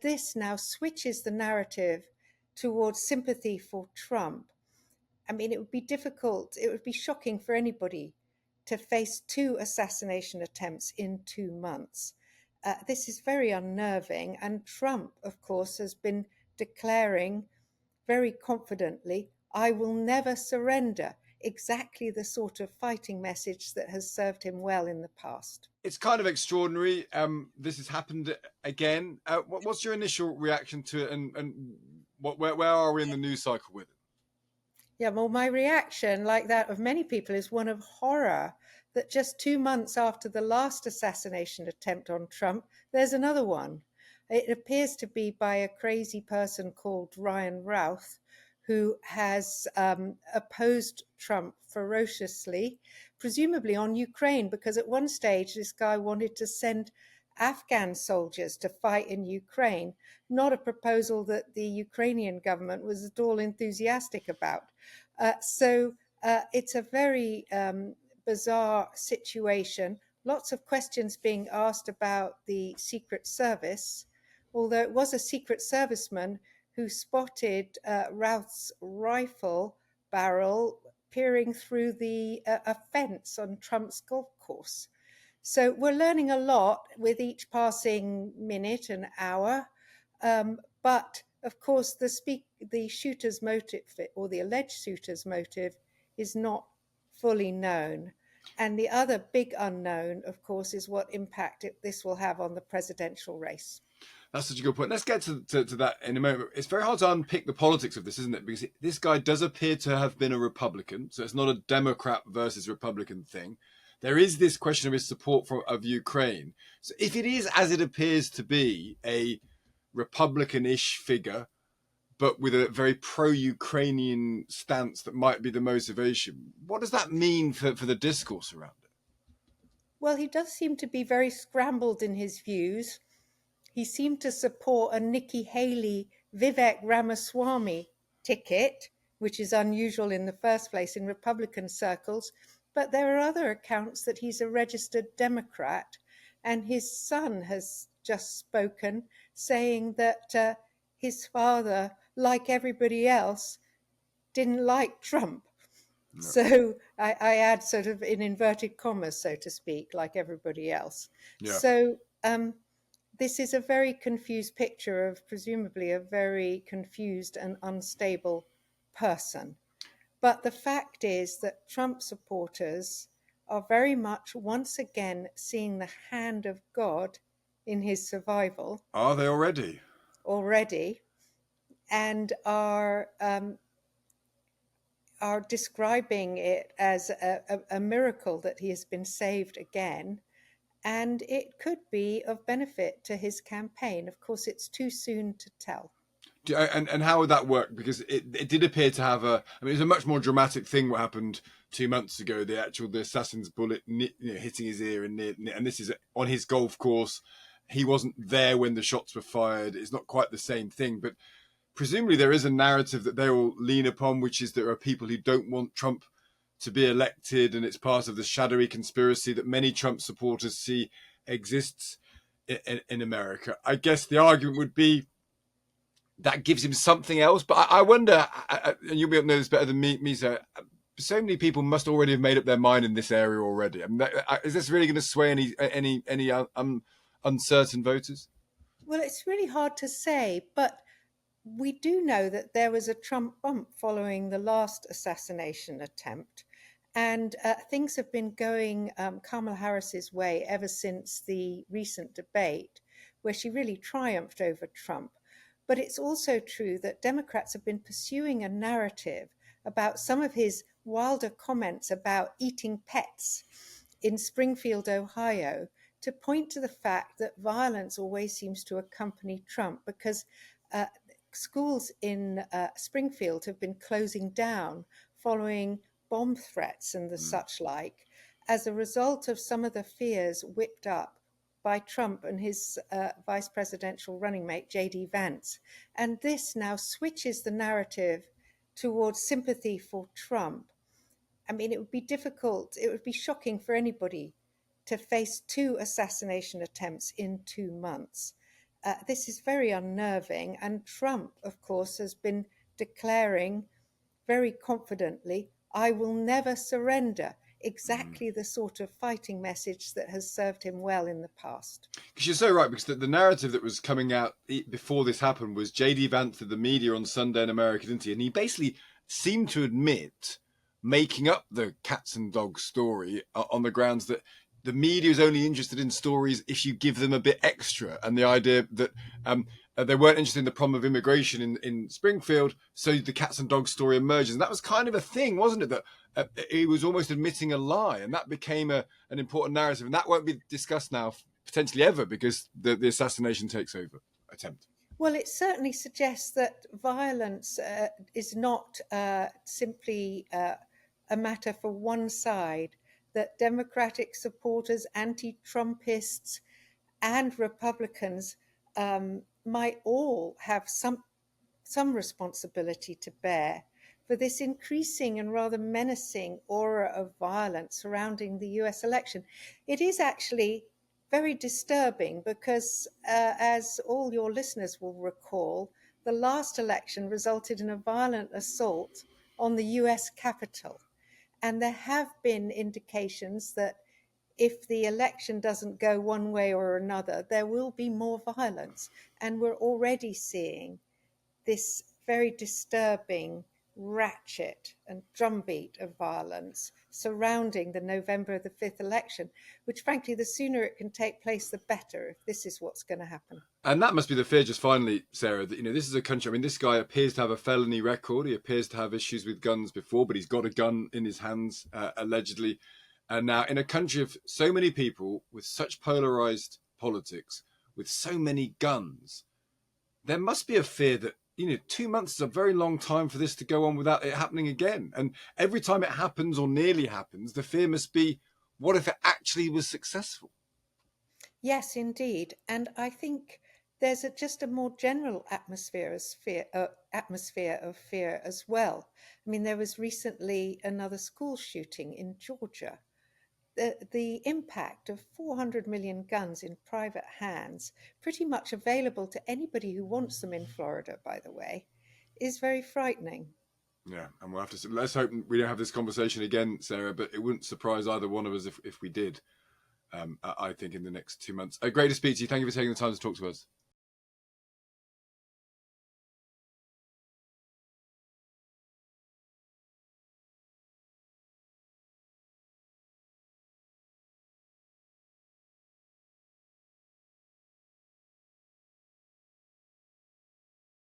this now switches the narrative towards sympathy for Trump. I mean, it would be difficult, it would be shocking for anybody to face 2 assassination attempts in 2 months. This is very unnerving, and Trump, of course, has been declaring very confidently, "I will never surrender," exactly the sort of fighting message that has served him well in the past. It's kind of extraordinary. This has happened again. What's your initial reaction to it, and where are we in the news cycle with it? Yeah, well, my reaction, like that of many people, is one of horror that just 2 months after the last assassination attempt on Trump, there's another one. It appears to be by a crazy person called Wesley Routh, who has opposed Trump ferociously, presumably on Ukraine, because at one stage this guy wanted to send Afghan soldiers to fight in Ukraine, not a proposal that the Ukrainian government was at all enthusiastic about. So it's a very bizarre situation. Lots of questions being asked about the Secret Service, although it was a Secret Serviceman who spotted Routh's rifle barrel peering through a fence on Trump's golf course. So we're learning a lot with each passing minute and hour. But of course, the shooter's motive, or the alleged shooter's motive, is not fully known. And the other big unknown, of course, is what impact this will have on the presidential race. That's such a good point. Let's get to that in a moment. It's very hard to unpick the politics of this, isn't it? Because this guy does appear to have been a Republican, so it's not a Democrat versus Republican thing. There is this question of his support of Ukraine. So if it is, as it appears to be, a Republican-ish figure, but with a very pro-Ukrainian stance that might be the motivation, what does that mean for the discourse around it? Well, he does seem to be very scrambled in his views. He seemed to support a Nikki Haley, Vivek Ramaswamy ticket, which is unusual in the first place in Republican circles. But there are other accounts that he's a registered Democrat, and his son has just spoken saying that his father, like everybody else, didn't like Trump. No. So I add sort of in inverted commas, so to speak, like everybody else. Yeah. So this is a very confused picture of presumably a very confused and unstable person. But the fact is that Trump supporters are very much once again seeing the hand of God in his survival. Are they already? Already, and are describing it as a miracle that he has been saved again. And it could be of benefit to his campaign. Of course, it's too soon to tell. And how would that work? Because it did appear to have it's a much more dramatic thing what happened 2 months ago. The assassin's bullet hitting his ear, and this is on his golf course. He wasn't there when the shots were fired. It's not quite the same thing, but presumably there is a narrative that they will lean upon, which is there are people who don't want Trump to be elected, and it's part of the shadowy conspiracy that many Trump supporters see exists in America. I guess the argument would be that gives him something else, but I wonder, and you'll be able to know this better than me, so many people must already have made up their mind in this area already. I mean, is this really going to sway any uncertain voters? Well, it's really hard to say, but we do know that there was a Trump bump following the last assassination attempt, and things have been going Kamala Harris's way ever since the recent debate, where she really triumphed over Trump. But it's also true that Democrats have been pursuing a narrative about some of his wilder comments about eating pets in Springfield, Ohio, to point to the fact that violence always seems to accompany Trump, because schools in Springfield have been closing down following bomb threats and the such like, as a result of some of the fears whipped up by Trump and his vice presidential running mate, J.D. Vance. And this now switches the narrative towards sympathy for Trump. I mean, it would be difficult, it would be shocking for anybody to face 2 assassination attempts in 2 months. this is very unnerving. And Trump, of course, has been declaring very confidently, I will never surrender. Exactly the sort of fighting message that has served him well in the past. Because you're so right, because the narrative that was coming out before this happened was J.D. Vance did the media on Sunday in America, didn't he? And he basically seemed to admit making up the cats and dogs story on the grounds that the media is only interested in stories if you give them a bit extra. And the idea that they weren't interested in the problem of immigration in Springfield, so the cats and dogs story emerges. And that was kind of a thing, wasn't it? That he was almost admitting a lie, and that became an important narrative. And that won't be discussed now potentially ever, because the assassination takes over attempt. Well, it certainly suggests that violence is not simply a matter for one side, that Democratic supporters, anti-Trumpists, and Republicans might all have some responsibility to bear for this increasing and rather menacing aura of violence surrounding the US election. It is actually very disturbing because, as all your listeners will recall, the last election resulted in a violent assault on the US Capitol. And there have been indications that if the election doesn't go one way or another, there will be more violence. And we're already seeing this very disturbing ratchet and drumbeat of violence surrounding the November the 5th election, which frankly, the sooner it can take place, the better, if this is what's going to happen. And that must be the fear, just finally, Sarah, that, this is a country, I mean, this guy appears to have a felony record. He appears to have issues with guns before, but he's got a gun in his hands, allegedly. And now in a country of so many people with such polarized politics, with so many guns, there must be a fear that, 2 months is a very long time for this to go on without it happening again. And every time it happens or nearly happens, the fear must be, what if it actually was successful? Yes, indeed. And I think there's just a more general atmosphere of fear as well. I mean, there was recently another school shooting in Georgia. The impact of 400 million guns in private hands, pretty much available to anybody who wants them in Florida, by the way, is very frightening. Yeah, and we'll have to, let's hope we don't have this conversation again, Sarah, but it wouldn't surprise either one of us if we did, I think, in the next 2 months. Great to speak to you. Thank you for taking the time to talk to us.